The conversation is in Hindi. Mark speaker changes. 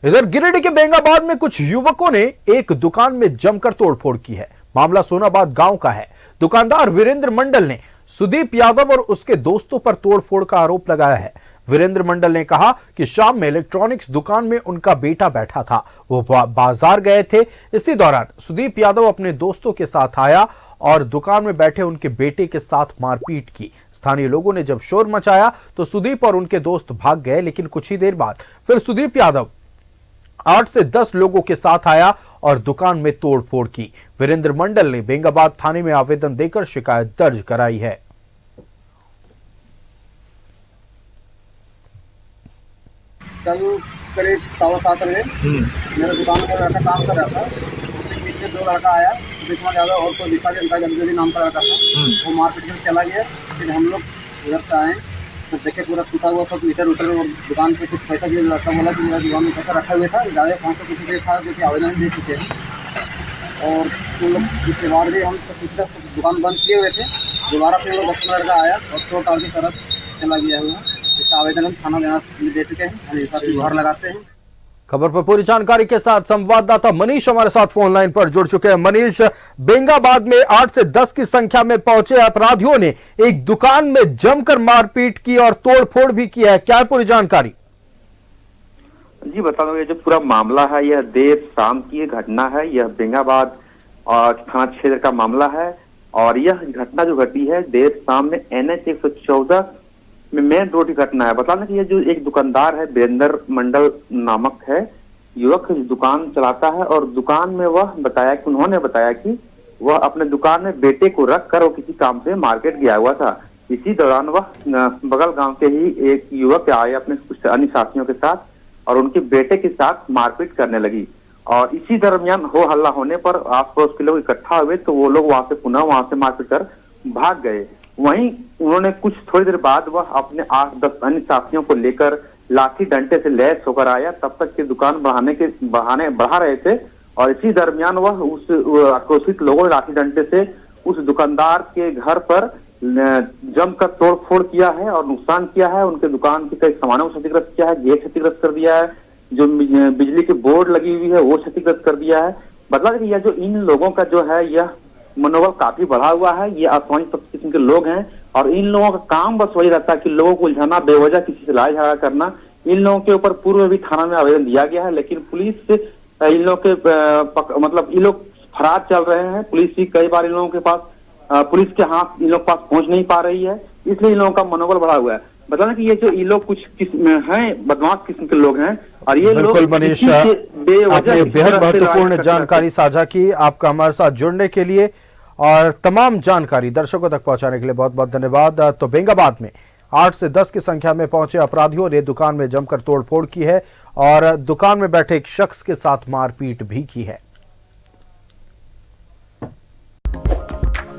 Speaker 1: इधर गिरिडीह के बेंगाबाद में कुछ युवकों ने एक दुकान में जमकर तोड़फोड़ की है। मामला सोनाबाद गांव का है। दुकानदार वीरेंद्र मंडल ने सुदीप यादव और उसके दोस्तों पर तोड़फोड़ का आरोप लगाया है। वीरेंद्र मंडल ने कहा कि शाम में इलेक्ट्रॉनिक्स दुकान में उनका बेटा बैठा था, वो बाजार गए थे। इसी दौरान सुदीप यादव अपने दोस्तों के साथ आया और दुकान में बैठे उनके बेटे के साथ मारपीट की। स्थानीय लोगों ने जब शोर मचाया तो सुदीप और उनके दोस्त भाग गए, लेकिन कुछ ही देर बाद फिर सुदीप यादव 8 से 10 लोगों के साथ आया और दुकान में तोड़फोड़ की। वीरेंद्र मंडल ने बेंगाबाद थाने में आवेदन देकर शिकायत दर्ज कराई है।
Speaker 2: कल करीब 7:15 बजे मेरे दुकान पर लड़का काम कर रहा था। उसके बीच में 2 लड़का आया, सुदीप यादव और कोई विशाल जमजोरी नाम का लड़का था। वो मारपीट कर चला गया। फिर हम लोग उधर से आए तो देखे पूरा टूटा हुआ सब मीटर उटर और दुकान पे कुछ पैसा भी लड़का बोला कि मेरा दुकान में पैसा रखा हुआ था, ज़्यादा 500 किसी के था जो कि आवेदन दे चुके हैं। और उन लोग इसके बाद भी हम सब किसी का दुकान बंद किए हुए थे। दोबारा फिर लोग 10 लड़का आया और तोड़ ताड़ की तरफ चला गया हुआ। इसका आवेदन हम थाना में दे चुके हैं, हम इंसाफ की गुहार लगाते हैं।
Speaker 1: खबर पर पूरी जानकारी के साथ संवाददाता मनीष हमारे साथ फोन लाइन पर जुड़ चुके हैं। मनीष, बेंगाबाद में 8 से 10 की संख्या में पहुंचे अपराधियों ने एक दुकान में जमकर मारपीट की और तोड़फोड़ भी की है, क्या है पूरी जानकारी?
Speaker 3: जी बता दूं, ये जो पूरा मामला है यह देर शाम की घटना है। यह बेंगाबाद थाना क्षेत्र का मामला है और यह घटना जो घटी है देर शाम में NH 114 में मेन रोड की घटना है। बता दें कि ये जो एक दुकानदार है वीरेंद्र मंडल नामक है युवक, दुकान चलाता है और दुकान में उन्होंने बताया कि वह अपने दुकान में बेटे को रख कर वो किसी काम से मार्केट गया हुआ था। इसी दौरान वह बगल गांव के ही एक युवक आए अपने कुछ अन्य साथियों के साथ और उनके बेटे के साथ मारपीट करने लगी। और इसी दरमियान हो हल्ला होने पर आस पड़ोस के लोग इकट्ठा हुए तो वो लोग वहां से मारपीट कर भाग गए। वहीं उन्होंने कुछ थोड़ी देर बाद वह अपने 8-10 अन्य साथियों को लेकर लाठी डंडे से लैस होकर आया। तब तक की दुकान बढ़ा रहे थे और इसी दरमियान वह उस आक्रोशित लोगों ने लाठी डंडे से उस दुकानदार के घर पर जमकर तोड़फोड़ किया है और नुकसान किया है। उनके दुकान के कई सामानों को क्षतिग्रस्त किया है, गेट क्षतिग्रस्त कर दिया है, जो बिजली की बोर्ड लगी हुई है वो क्षतिग्रस्त कर दिया है। मतलब यह जो इन लोगों का जो है यह मनोबल काफी बढ़ा हुआ है। ये असामान्य सब किस्म के लोग हैं और इन लोगों का काम बस वही रहता है कि लोगों को उलझाना, बेवजह किसी से लड़ाई झगड़ा करना। इन लोगों के ऊपर पूर्व में भी थाना में आवेदन दिया गया है, लेकिन पुलिस से इन लोगों के मतलब ये लोग फरार चल रहे हैं। पुलिस भी कई बार इन लोगों के पास पुलिस के हाथ इन लोग पास पहुंच नहीं पा रही है, इसलिए इन लोगों का मनोबल बढ़ा हुआ है। बताना कि ये जो ये लोग कुछ हैं बदमाश किस्म के लोग हैं और ये लोग
Speaker 1: बिल्कुल मनीष, आपने बेहद महत्वपूर्ण जानकारी साझा की। आपका हमारे साथ जुड़ने के लिए और तमाम जानकारी दर्शकों तक पहुंचाने के लिए बहुत बहुत धन्यवाद। तो बेंगाबाद में 8 से 10 की संख्या में पहुंचे अपराधियों ने दुकान में जमकर तोड़फोड़ की है और दुकान में बैठे एक शख्स के साथ मारपीट भी की है।